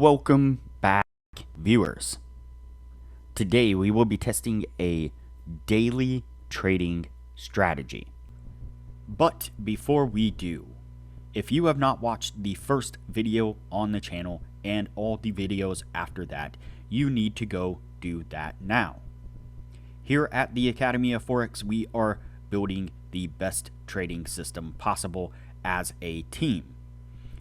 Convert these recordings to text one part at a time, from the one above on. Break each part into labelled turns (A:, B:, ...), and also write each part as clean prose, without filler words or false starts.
A: Welcome back, viewers. Today we will be testing a daily trading strategy. But before we do, if you have not watched the first video on the channel and all the videos after that, you need to go do that now. Here at the Academy of Forex, we are building the best trading system possible as a team.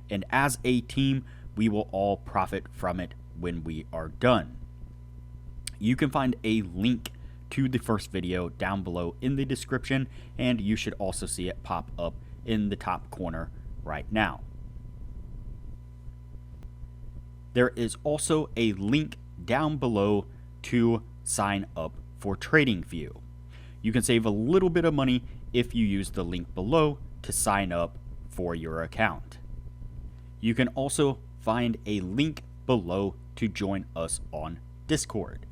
A: And as a team, we will all profit from it when we are done. You can find a link to the first video down below in the description, and you should also see it pop up in the top corner right now. There is also a link down below to sign up for TradingView. You can save a little bit of money if you use the link below to sign up for your account. You can also find a link below to join us on Discord.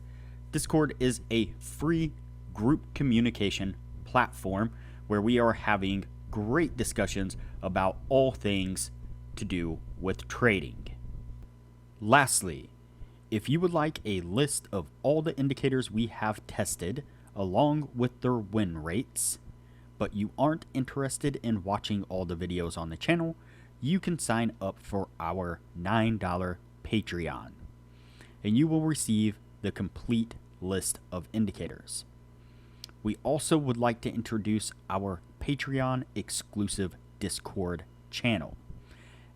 A: Discord is a free group communication platform where we are having great discussions about all things to do with trading. Lastly, if you would like a list of all the indicators we have tested along with their win rates, but you aren't interested in watching all the videos on the channel, you can sign up for our $9 Patreon, and you will receive the complete list of indicators. We also would like to introduce our Patreon exclusive Discord channel.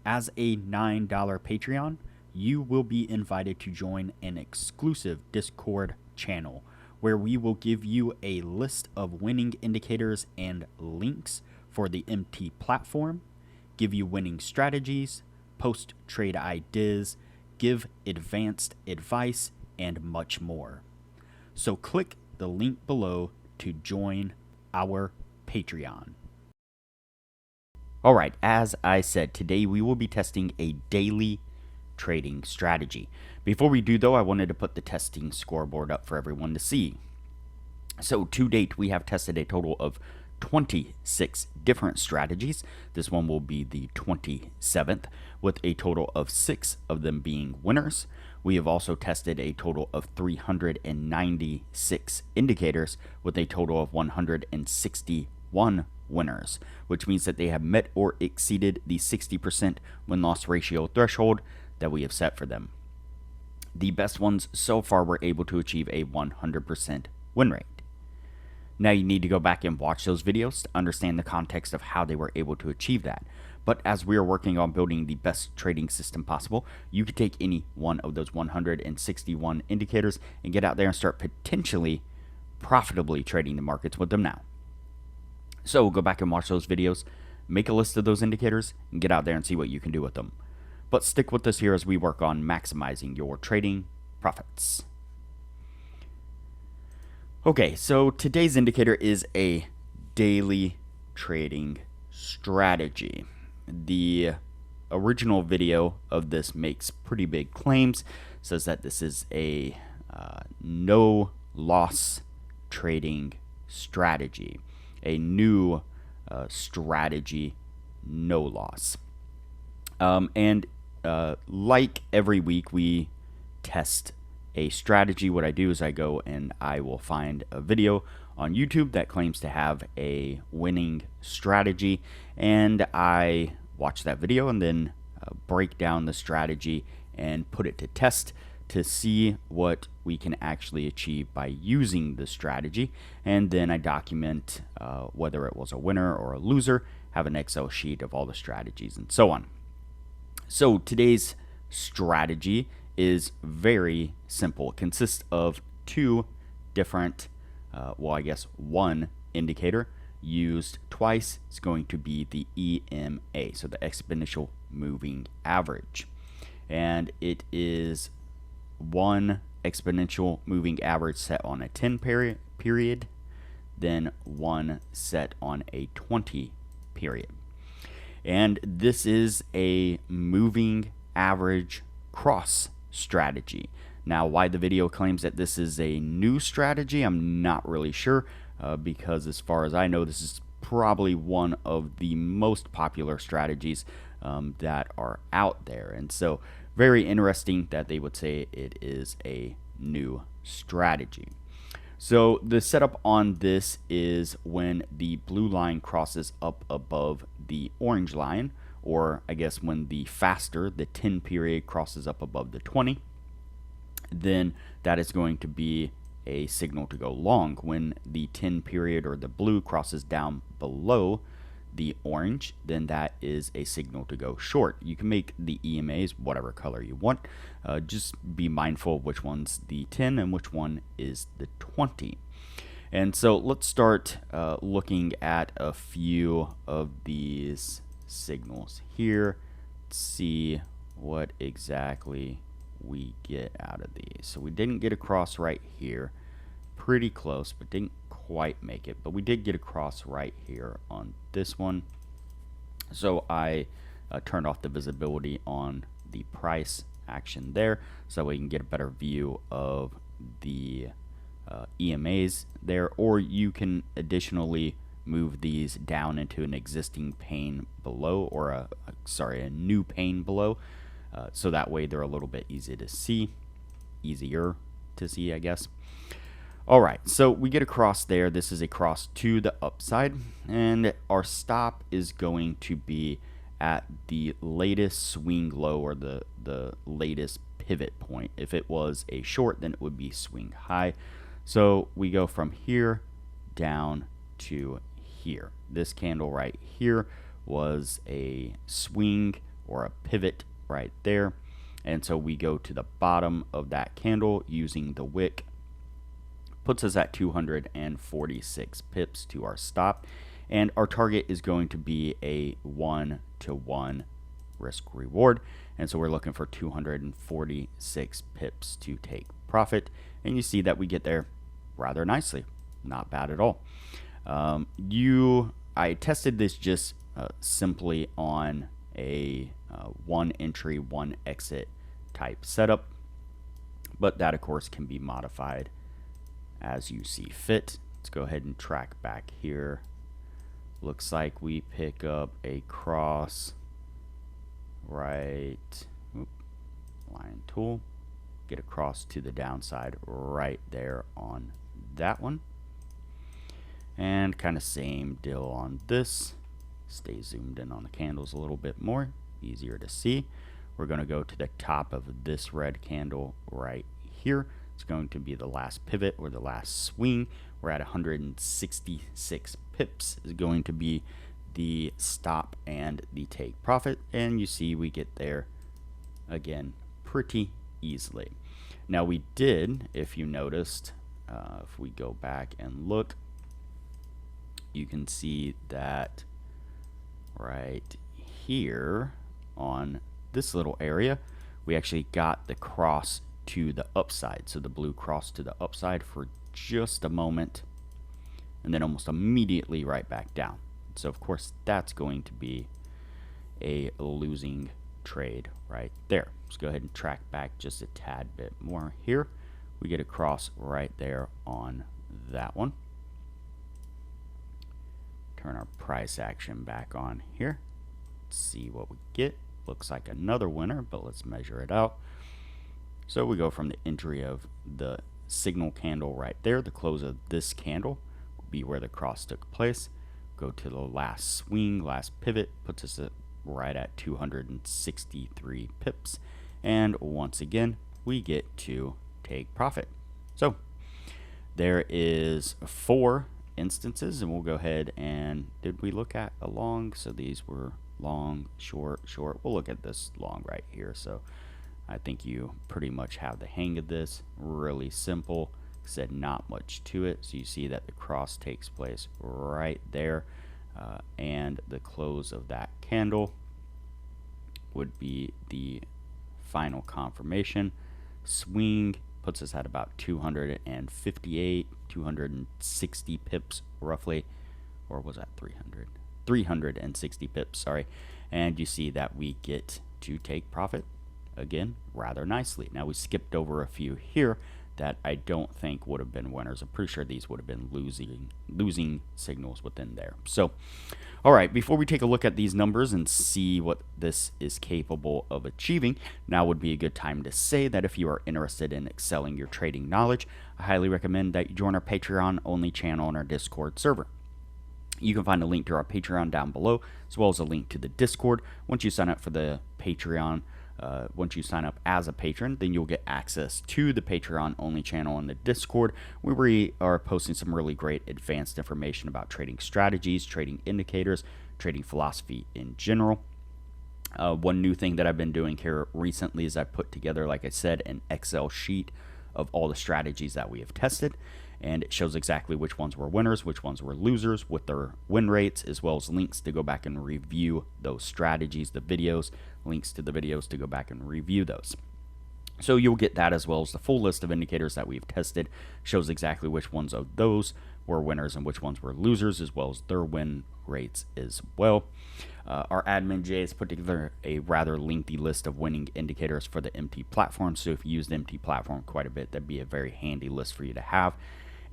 A: As a $9 Patreon, you will be invited to join an exclusive Discord channel where we will give you a list of winning indicators and links for the MT platform, give you winning strategies, post trade ideas, give advanced advice, and much more. So click the link below to join our Patreon. Alright, as I said, today we will be testing a daily trading strategy. Before we do though, I wanted to put the testing scoreboard up for everyone to see. So to date, we have tested a total of 26 different strategies. This one will be the 27th, with a total of 6 of them being winners. We have also tested a total of 396 indicators with a total of 161 winners, which means that they have met or exceeded the 60% win-loss ratio threshold that we have set for them. The best ones so far were able to achieve a 100% win rate. Now you need to go back and watch those videos to understand the context of how they were able to achieve that. But as we are working on building the best trading system possible, you could take any one of those 161 indicators and get out there and start potentially profitably trading the markets with them now. So go back and watch those videos, make a list of those indicators, and get out there and see what you can do with them. But stick with us here as we work on maximizing your trading profits. Okay, so today's indicator is a daily trading strategy. The original video of this makes pretty big claims, says that this is a no loss trading strategy, a new strategy, no loss. Like every week we test a strategy. What I do is I go and I will find a video on YouTube that claims to have a winning strategy, and I watch that video and then break down the strategy and put it to test to see what we can actually achieve by using the strategy, and then I document whether it was a winner or a loser, have an Excel sheet of all the strategies and so on. So today's strategy is very simple. It consists of two different, one indicator used twice. It's going to be the EMA, so the exponential moving average. And it is one exponential moving average set on a 10 period, then one set on a 20 period. And this is a moving average cross strategy. Now, why the video claims that this is a new strategy, I'm not really sure, because as far as I know, this is probably one of the most popular strategies that are out there. And so very interesting that they would say it is a new strategy. So the setup on this is when the blue line crosses up above the orange line, or I guess when the 10 period crosses up above the 20, then that is going to be a signal to go long. When the 10 period or the blue crosses down below the orange, then that is a signal to go short. You can make the EMAs whatever color you want. Just be mindful of which one's the 10 and which one is the 20. And so let's start looking at a few of these signals here. Let's see what exactly we get out of these. So we didn't get across right here. Pretty close, but didn't quite make it. But we did get across right here on this one. So I turned off the visibility on the price action there, so we can get a better view of the EMAs there. Or you can additionally move these down into an existing pane below, or a new pane below, so that way they're a little bit easier to see, I guess. Alright, so we get across there. This is a cross to the upside, and our stop is going to be at the latest swing low, or the latest pivot point. If it was a short, then it would be swing high. So we go from here down to here. This candle right here was a swing or a pivot right there, and so we go to the bottom of that candle using the wick. Puts us at 246 pips to our stop, and our target is going to be a 1-to-1 risk reward, and so we're looking for 246 pips to take profit, and you see that we get there rather nicely. Not bad at all. I tested this just simply on a one entry, one exit type setup, but that of course can be modified as you see fit. Let's go ahead and track back here. Looks like we pick up a cross right, line tool, get across to the downside right there on that one. And kind of same deal on this. Stay zoomed in on the candles a little bit more, easier to see. We're going to go to the top of this red candle right here. It's going to be the last pivot or the last swing. We're at 166 pips is going to be the stop and the take profit, and you see we get there again pretty easily. Now we did, if you noticed, if we go back and look, you can see that right here on this little area we actually got the cross to the upside. So the blue crossed to the upside for just a moment, and then almost immediately right back down. So of course that's going to be a losing trade right there. Let's go ahead and track back just a tad bit more here. We get a cross right there on that one. Turn our price action back on here. Let's see what we get. Looks like another winner, but let's measure it out. So we go from the entry of the signal candle right there. The close of this candle will be where the cross took place. Go to the last swing, last pivot, puts us right at 263 pips. And once again, we get to take profit. So there is 4 instances, and we'll go ahead and did we look at a long? So these were long, short, short. We'll look at this long right here. So I think you pretty much have the hang of this. Really simple. Said not much to it. So you see that the cross takes place right there, and the close of that candle would be the final confirmation. Swing puts us at about 258, 260 pips roughly, or was that 300? 360 pips, sorry. And you see that we get to take profit again rather nicely. Now we skipped over a few here that I don't think would have been winners. I'm pretty sure these would have been losing signals within there. So, all right, before we take a look at these numbers and see what this is capable of achieving, now would be a good time to say that if you are interested in excelling your trading knowledge, I highly recommend that you join our Patreon-only channel on our Discord server. You can find a link to our Patreon down below, as well as a link to the Discord. Once you sign up for the Patreon, once you sign up as a patron, then you'll get access to the Patreon-only channel on the Discord, where we are posting some really great advanced information about trading strategies, trading indicators, trading philosophy in general. One new thing that I've been doing here recently is I put together, like I said, an Excel sheet of all the strategies that we have tested, and it shows exactly which ones were winners, which ones were losers, with their win rates, as well as links to go back and review those strategies, the videos, links to the videos to go back and review those. So you'll get that, as well as the full list of indicators that we've tested, shows exactly which ones of those were winners and which ones were losers, as well as their win rates as well. Our admin Jay has put together a rather lengthy list of winning indicators for the MT platform, so if you use the MT platform quite a bit, that'd be a very handy list for you to have.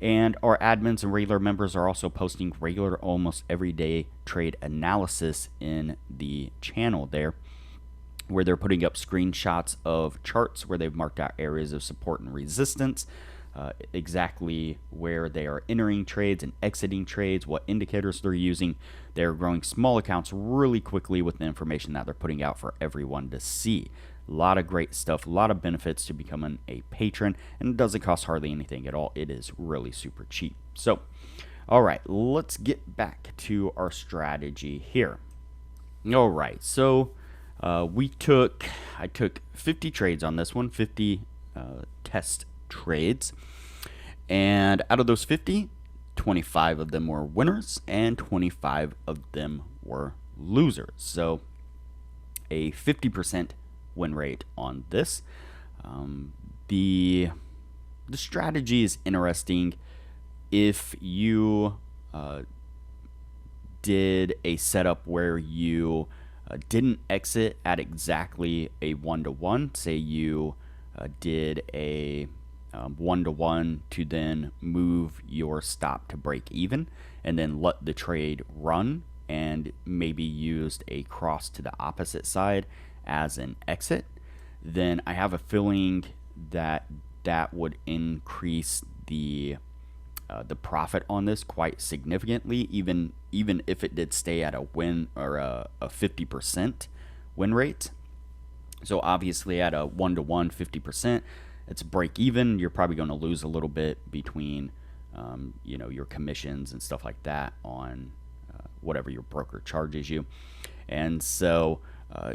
A: And our admins and regular members are also posting regular, almost everyday trade analysis in the channel there, where they're putting up screenshots of charts where they've marked out areas of support and resistance, exactly where they are entering trades and exiting trades, what indicators they're using. They're growing small accounts really quickly with the information that they're putting out for everyone to see. A lot of great stuff, a lot of benefits to becoming a patron, and it doesn't cost hardly anything at all. It is really super cheap. So, all right, let's get back to our strategy here. All right, so I took 50 trades on this one, 50 test trades, and out of those 50, 25 of them were winners and 25 of them were losers. So a 50% win rate on this. The strategy is interesting if you did a setup where you didn't exit at exactly a 1-to-1. Say you did a 1-to-1 to then move your stop to break even, and then let the trade run, and maybe used a cross to the opposite side as an exit, then I have a feeling that that would increase the profit on this quite significantly, even if it did stay at a win or a 50% win rate. So obviously at a 1-to-1, 50%, it's break even. You're probably going to lose a little bit between your commissions and stuff like that on whatever your broker charges you, and so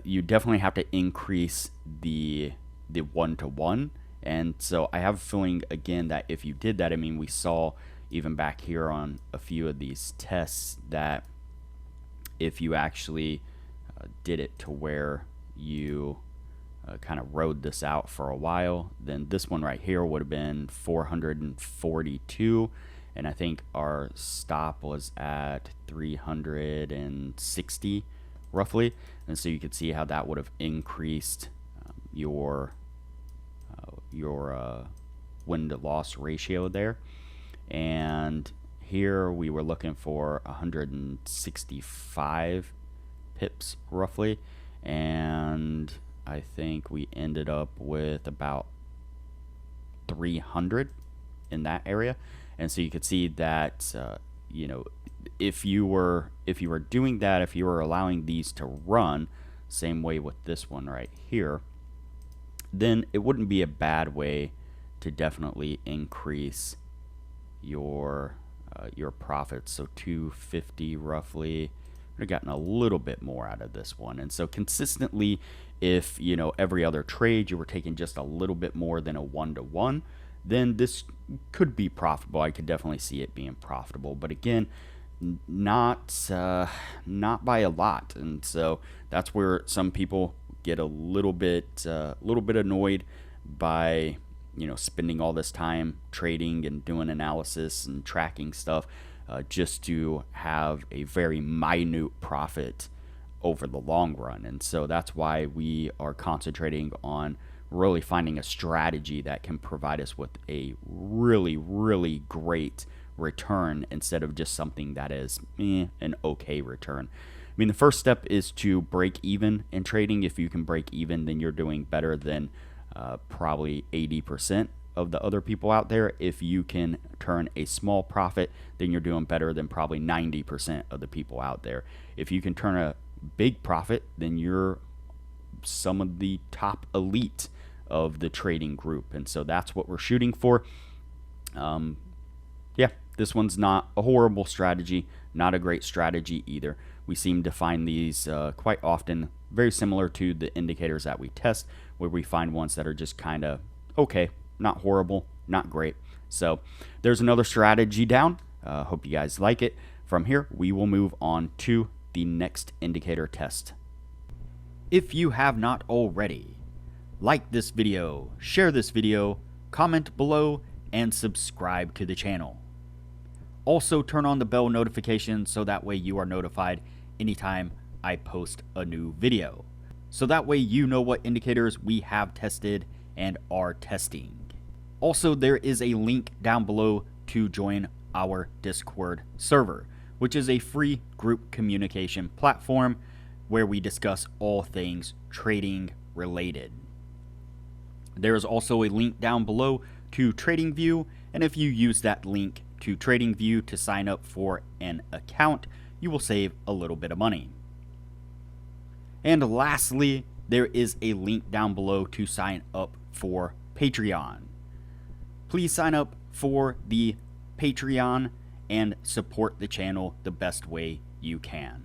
A: you definitely have to increase the 1-to-1. And so I have a feeling, again, that if you did that, I mean, we saw even back here on a few of these tests that if you actually did it to where you kind of rode this out for a while, then this one right here would have been 442, and I think our stop was at 360 roughly. And so you could see how that would have increased your win to loss ratio there. And here we were looking for 165 pips roughly, and I think we ended up with about 300 in that area. And so you could see that if you were doing that, if you were allowing these to run same way with this one right here, then it wouldn't be a bad way to definitely increase your profits. So 250 roughly. Would have gotten a little bit more out of this one. And so consistently, if every other trade you were taking just a little bit more than a 1-to-1, then this could be profitable. I could definitely see it being profitable, but again, not by a lot. And so that's where some people get a little bit annoyed by spending all this time trading and doing analysis and tracking stuff just to have a very minute profit over the long run. And so that's why we are concentrating on really finding a strategy that can provide us with a really, really great return instead of just something that is an okay return. I mean, the first step is to break even in trading. If you can break even, then you're doing better than probably 80% of the other people out there. If you can turn a small profit, then you're doing better than probably 90% of the people out there. If you can turn a big profit, then you're some of the top elite of the trading group. And so that's what we're shooting for. Yeah, this one's not a horrible strategy, not a great strategy either. We seem to find these quite often very similar to the indicators that we test, where we find ones that are just kind of okay, not horrible, not great. So there's another strategy down. Hope you guys like it. From here, we will move on to the next indicator test. If you have not already, like this video, share this video, comment below, and subscribe to the channel. Also turn on the bell notification so that way you are notified anytime I post a new video. So that way you know what indicators we have tested and are testing. Also, there is a link down below to join our Discord server, which is a free group communication platform where we discuss all things trading related. There is also a link down below to TradingView, and if you use that link to TradingView to sign up for an account, you will save a little bit of money. And lastly, there is a link down below to sign up for Patreon. Please sign up for the Patreon and support the channel the best way you can.